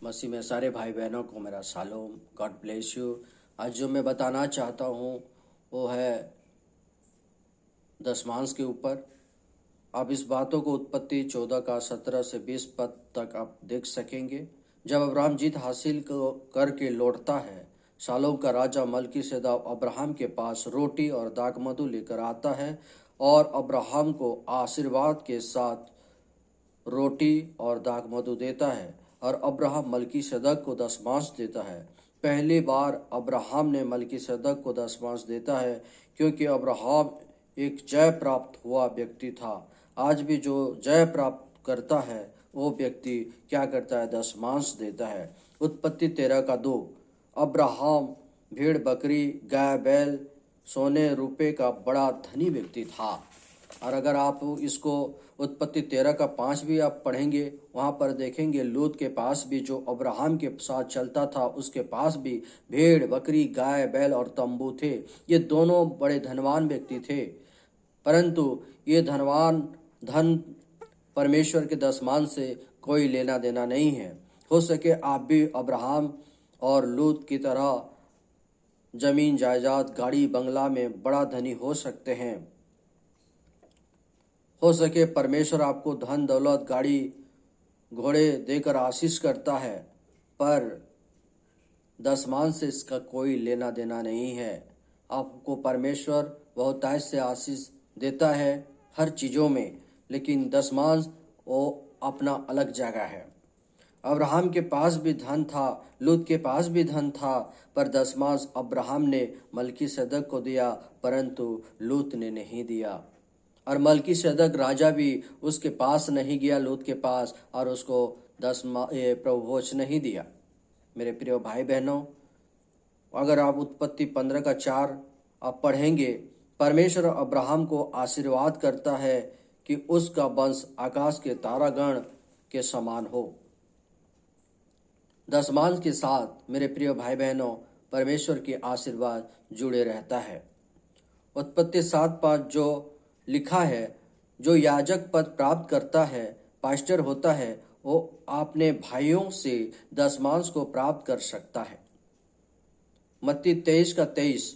मसीह में सारे भाई बहनों को मेरा शालोम, गॉड ब्लेस यू। आज जो मैं बताना चाहता हूँ वो है दशमांश के ऊपर। आप इस बातों को उत्पत्ति 14 का 17 से 20 पद तक आप देख सकेंगे। जब अब्राहम जीत हासिल करके लौटता है, शालोम का राजा मल्कीसेदक अब्राहम के पास रोटी और दाखमधु लेकर आता है और अब्राहम को आशीर्वाद के साथ रोटी और दाखमधु देता है और अब्राहम मल्कीसेदक को दशमांश देता है। पहली बार अब्राहम ने मल्कीसेदक को दशमांश देता है क्योंकि अब्राहम एक जय प्राप्त हुआ व्यक्ति था। आज भी जो जय प्राप्त करता है वो व्यक्ति क्या करता है? दशमांश देता है। उत्पत्ति 13 का 2। अब्राहम भेड़ बकरी गाय बैल सोने रुपए का बड़ा धनी व्यक्ति था। और अगर आप इसको उत्पत्ति 13 का 5 भी आप पढ़ेंगे, वहाँ पर देखेंगे लूत के पास भी जो अब्राहम के साथ चलता था उसके पास भी भेड़ बकरी गाय बैल और तंबू थे। ये दोनों बड़े धनवान व्यक्ति थे, परंतु ये धन परमेश्वर के दशमांश से कोई लेना देना नहीं है। हो सके आप भी अब्राहम और लूत की तरह जमीन जायदाद गाड़ी बंगला में बड़ा धनी हो सकते हैं। हो सके परमेश्वर आपको धन दौलत गाड़ी घोड़े देकर आशीष करता है, पर दशमांश से इसका कोई लेना देना नहीं है। आपको परमेश्वर बहुतायत से आशीष देता है हर चीज़ों में, लेकिन दशमांश वो अपना अलग जगह है। अब्राहम के पास भी धन था, लूत के पास भी धन था, पर दशमांश अब्राहम ने मल्कीसेदक को दिया परंतु लूत ने नहीं दिया। और मल्कीसेदक राजा भी उसके पास नहीं गया लूत के पास और उसको प्रभुभोज नहीं दिया। मेरे प्रिय भाई बहनों, अगर आप उत्पत्ति 15 का 4 आप पढ़ेंगे, परमेश्वर अब्राहम को आशीर्वाद करता है कि उसका वंश आकाश के तारागण के समान हो। दशमांश के साथ मेरे प्रिय भाई बहनों परमेश्वर की आशीर्वाद जुड़े रहता है। उत्पत्ति 7:5 जो लिखा है, जो याजक पद प्राप्त करता है, पास्टर होता है, वो अपने भाइयों से दशमांश को प्राप्त कर सकता है। मत्ती 23 का 23।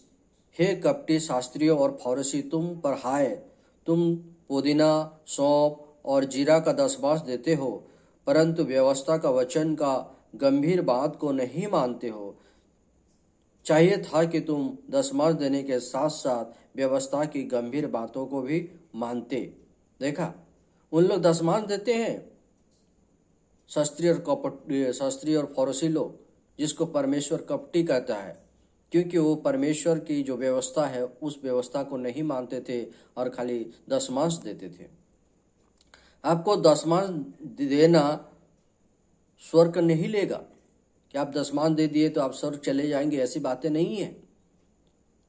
हे कपटी शास्त्रियों और फरीसी, तुम पर हाय, तुम पुदीना सौंफ और जीरा का दशमांश देते हो, परंतु व्यवस्था का वचन का गंभीर बात को नहीं मानते हो। चाहिए था कि तुम दशमांश देने के साथ साथ व्यवस्था की गंभीर बातों को भी मानते। देखा, उन लोग दशमांश देते हैं, शास्त्री और फरीसी लोग, जिसको परमेश्वर कपटी कहता है, क्योंकि वो परमेश्वर की जो व्यवस्था है उस व्यवस्था को नहीं मानते थे और खाली दशमांश देते थे। आपको दशमांश देना स्वर्ग नहीं लेगा कि आप दशमांश दे दिए तो आप स्वर्ग चले जाएंगे, ऐसी बातें नहीं है।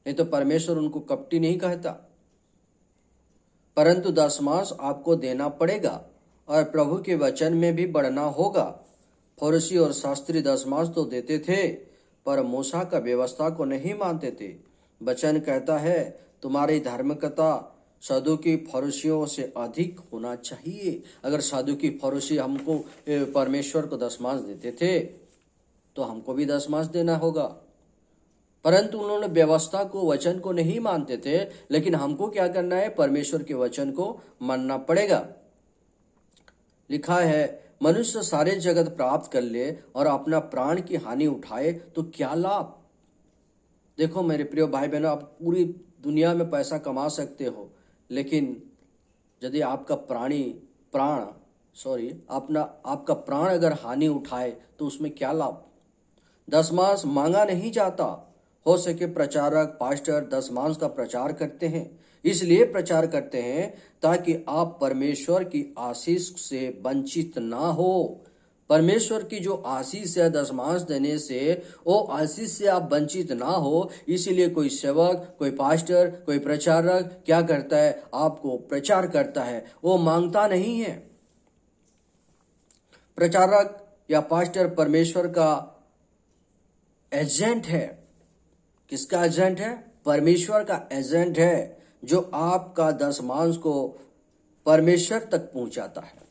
नहीं तो परमेश्वर उनको कपटी नहीं कहता, परंतु दशमांश आपको देना पड़ेगा और प्रभु के वचन में भी बढ़ना होगा। फरीसी और शास्त्री दशमांश तो देते थे, पर मूसा का व्यवस्था को नहीं मानते थे। वचन कहता है, तुम्हारी धार्मिकता सदुकी फरीसियों से अधिक होना चाहिए। अगर सदुकी फरीसी हमको परमेश्वर को दशमांश देते थे तो हमको भी दशमांश देना होगा, परंतु उन्होंने व्यवस्था को वचन को नहीं मानते थे। लेकिन हमको क्या करना है? परमेश्वर के वचन को मानना पड़ेगा। लिखा है, मनुष्य सारे जगत प्राप्त कर ले और अपना प्राण की हानि उठाए तो क्या लाभ। देखो मेरे प्रिय भाई बहनों, आप पूरी दुनिया में पैसा कमा सकते हो, लेकिन यदि आपका आपका प्राण अगर हानि उठाए तो उसमें क्या लाभ। दशमांश मांगा नहीं जाता। हो सके प्रचारक पास्टर दशमांश का प्रचार करते हैं, इसलिए प्रचार करते हैं ताकि आप परमेश्वर की आशीष से वंचित ना हो। परमेश्वर की जो आशीष है दशमांश देने से, वो आशीष से आप वंचित ना हो, इसीलिए कोई सेवक, कोई पास्टर, कोई प्रचारक क्या करता है? आपको प्रचार करता है, वो मांगता नहीं है। प्रचारक या पास्टर परमेश्वर का एजेंट है। किसका एजेंट है? परमेश्वर का एजेंट है, जो आपका दशमांश को परमेश्वर तक पहुंचाता है,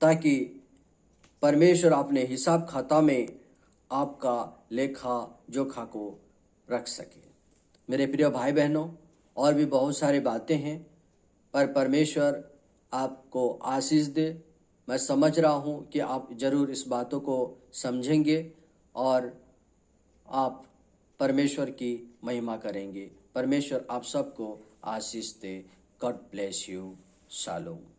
ताकि परमेश्वर अपने हिसाब खाता में आपका लेखा जोखा को रख सके। मेरे प्रिय भाई बहनों, और भी बहुत सारी बातें हैं, पर परमेश्वर आपको आशीष दे। मैं समझ रहा हूँ कि आप जरूर इस बातों को समझेंगे और आप परमेश्वर की महिमा करेंगे। परमेश्वर आप सबको आशीष दे। God bless you. शालोम।